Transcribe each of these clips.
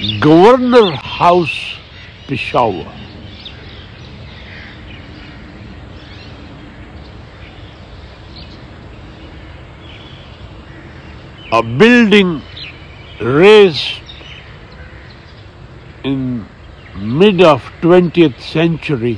Governor House, Peshawar. A building raised in mid of 20th century,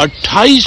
28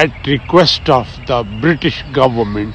at request of the British government.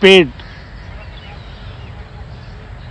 paid।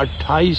28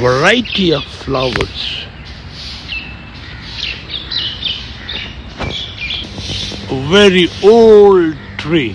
Variety of flowers, a very old tree।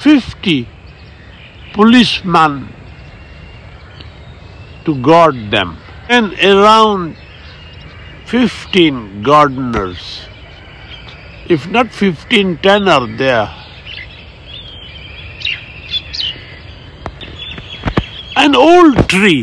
50 policemen to guard them, and around 15 gardeners. If not 15, 10 are there. An old tree.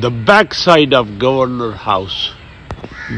the back side of Governor House,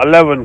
11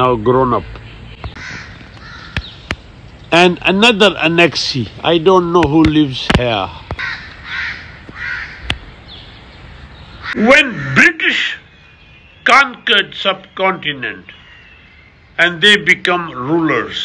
now grown up, and another annexee, I don't know who lives here. When British conquered subcontinent and they become rulers,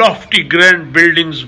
lofty grand buildings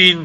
3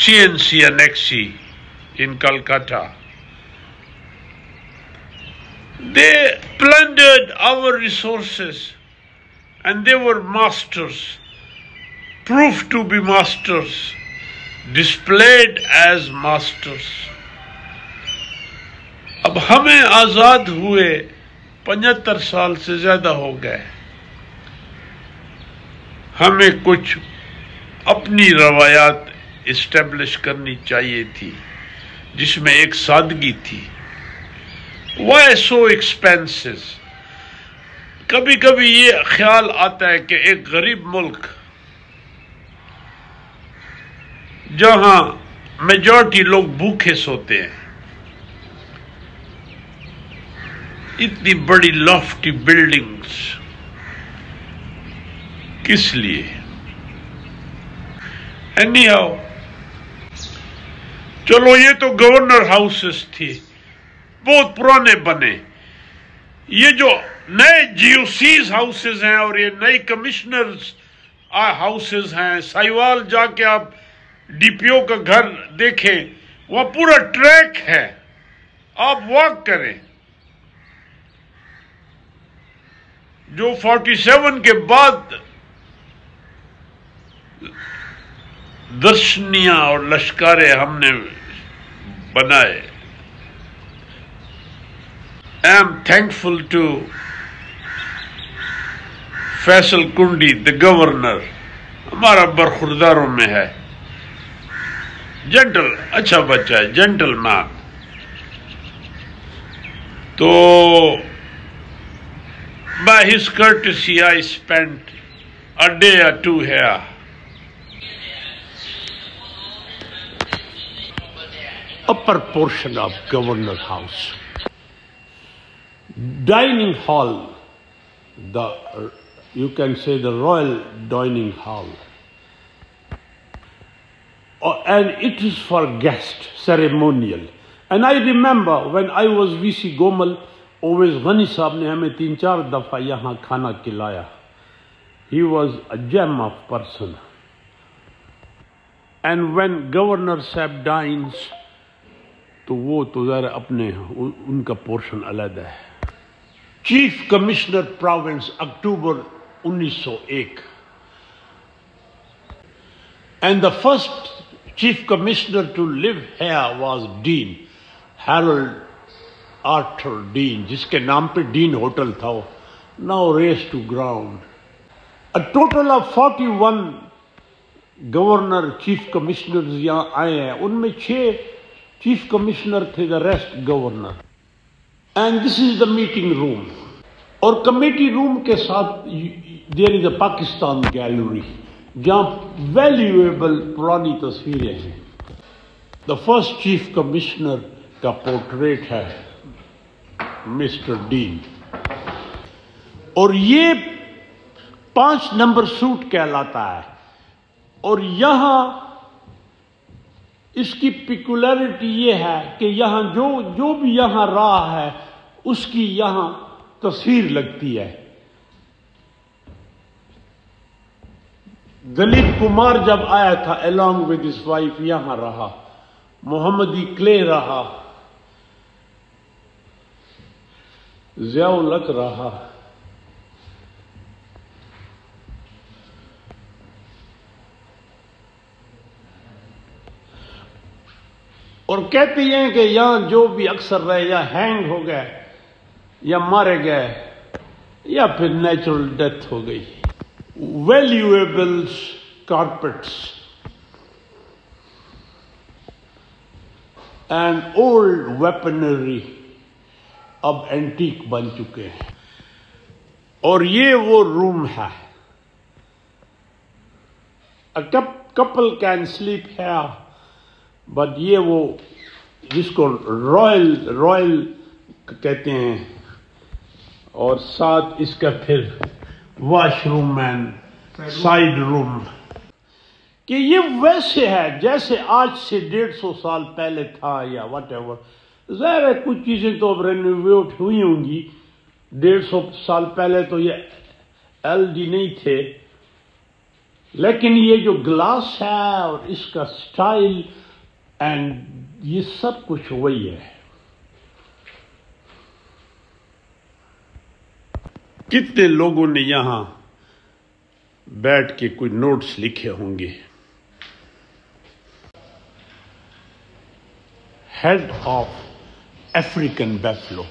CNC annexee, in Calcutta. They plundered our resources and they were masters, proved to be masters, displayed as masters. اب ہمیں آزاد ہوئے 75 سال سے زیادہ ہو گئے. ہمیں کچھ اپنی روایات اسٹیبلش کرنی چاہیے تھی جس میں ایک سادگی تھی. Why so expenses? کبھی کبھی یہ خیال آتا ہے کہ ایک غریب ملک جہاں میجورٹی لوگ بھوکے سوتے ہیں، اتنی بڑی لافٹی بلڈنگز کس لیے؟ اینی ہاؤ، چلو یہ تو گورنر ہاؤسز تھی، بہت پرانے بنے. یہ جو نئے جی او سیز ہاؤسز ہیں اور یہ نئی کمشنرز ہاؤسز ہیں، سائیوال جا کے آپ ڈی پی او کا گھر دیکھیں، وہ پورا ٹریک ہے، آپ واک کریں. جو 47 کے بعد درشنیاں اور لشکارے ہم نے بنائے. I am thankful to Faisal Kundi the governor، ہمارا برخورداروں میں ہے، جنٹل، اچھا بچہ ہے، جنٹل مین. تو by his courtesy I spent a day or two here. Upper portion of Governor House, dining hall, you can say the royal dining hall, and it is for guest ceremonial. And I remember when I was VC Gomal, always غنی صاحب نے ہمیں 3-4 دفعہ یہاں کھانا کھلایا. He was a gem of person. And when Governor صاحب dines, تو وہ تو ذرا اپنے ان کا پورشن علیحدہ ہے. Chief commissioner province October 1901. And the first chief commissioner to live here was Dean, Harold Arthur Dean, جس کے نام پہ ڈین ہوٹل تھا. now raised to ground. A total of 41 governor chief commissioners یہاں آئے ہیں، ان میں 6 چیف کمشنر تھے، the rest governor. and this is the meeting room. اور کمیٹی روم کے ساتھ there is a Pakistan gallery جہاں ویلیویبل پرانی تصویریں ہیں. the first چیف کمشنر کا پورٹریٹ ہے مسٹر ڈین، اور یہ 5 نمبر سوٹ کہلاتا ہے. اور یہاں اس کی پیکولیرٹی یہ ہے کہ یہاں جو بھی یہاں رہا ہے اس کی یہاں تصویر لگتی ہے. دلیپ کمار جب آیا تھا along with his wife یہاں رہا، محمدی کلے رہا، ضیاء الحق رہا. اور کہتے ہیں کہ یہاں جو بھی اکثر رہے یا ہینگ ہو گئے یا مارے گئے یا پھر نیچرل ڈیتھ ہو گئی. ویلیویبلس کارپیٹس اینڈ اولڈ ویپنری اب اینٹیک بن چکے ہیں. اور یہ وہ روم ہے. A couple can sleep here, but یہ وہ جس کو رائل کہتے ہیں، اور ساتھ اس کا پھر واش روم اینڈ سائڈ روم، کہ یہ ویسے ہے جیسے آج سے 150 سال پہلے تھا یا واٹ ایور. ظاہر ہے کچھ چیزیں تو اب رینوویٹ ہوئی ہوں گی. 150 سال پہلے تو یہ LD نہیں تھے، لیکن یہ جو گلاس ہے اور اس کا سٹائل اینڈ یہ سب کچھ وہی ہے. کتنے لوگوں نے یہاں بیٹھ کے کوئی نوٹس لکھے ہوں گے. Head of African buffalo.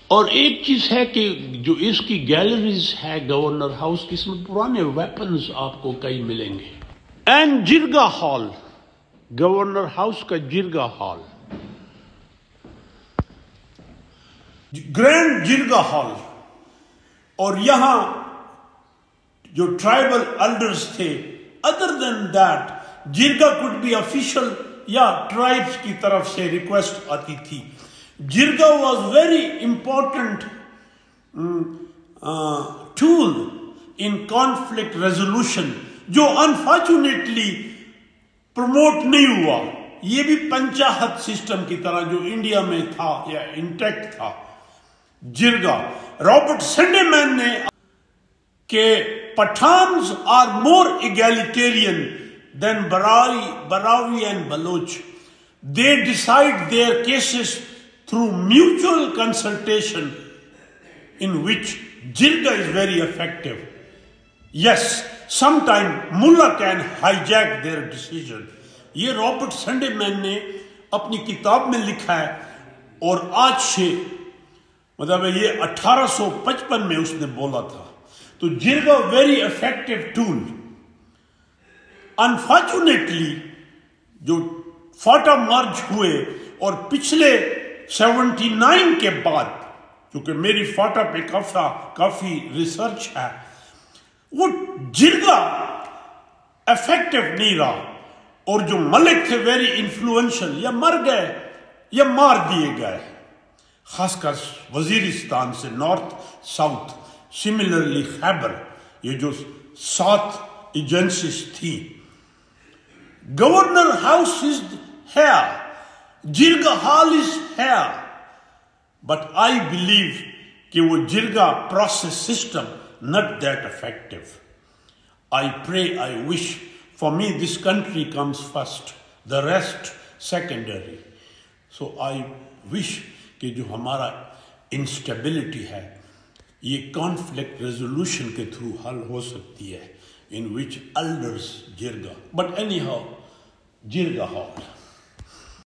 اور ایک چیز ہے کہ جو اس کی گیلریز ہے گورنر ہاؤس کی، اس میں پرانے ویپنز آپ کو کئی ملیں گے. And jirga hall, governor house کا jirga hall, grand jirga hall. اور یہاں جو ٹرائبل ایلڈرز تھے، other than that jirga could be official یا ٹرائبس کی طرف سے ریکویسٹ آتی تھی. Jirga was very important tool in conflict resolution, جو انفارچونیٹلی پروموٹ نہیں ہوا. یہ بھی پنچایت سسٹم کی طرح جو انڈیا میں تھا یا انٹیکٹ تھا. جرگا رابرٹ سنڈے مین نے کہ Pathans are more egalitarian than Barawi and Baloch. They decide their cases through mutual consultation, in which Jirga is very effective. Yes, sometimes mullah can hijack their decision. یہ Robert Sunday مین نے اپنی کتاب میں لکھا ہے، اور آج سے مطلب یہ 1855 میں اس نے بولا تھا. تو جرگا ویری افیکٹو ٹول. انفارچونیٹلی جو فاٹا مرج ہوئے اور پچھلے 79 کے بعد، کیونکہ میری فاٹا پہ کافی ریسرچ ہے، وہ جرگا افیکٹو نہیں رہا. اور جو ملک تھے ویری انفلوئنشل، یا مر گئے یا مار دیے گئے، خاص کر وزیرستان سے نارتھ ساؤتھ. سملرلی خیبر، یہ جو 7 ایجنسیز تھی. Governor house is here, jirga hall is here, but I believe کہ وہ jirga process system not that effective. I pray, I wish, for me this country comes first, the rest secondary. So I wish کہ جو ہمارا instability ہے یہ conflict resolution کے through حل ہو سکتی ہے، in which elders jirga. But anyhow, jirga hall.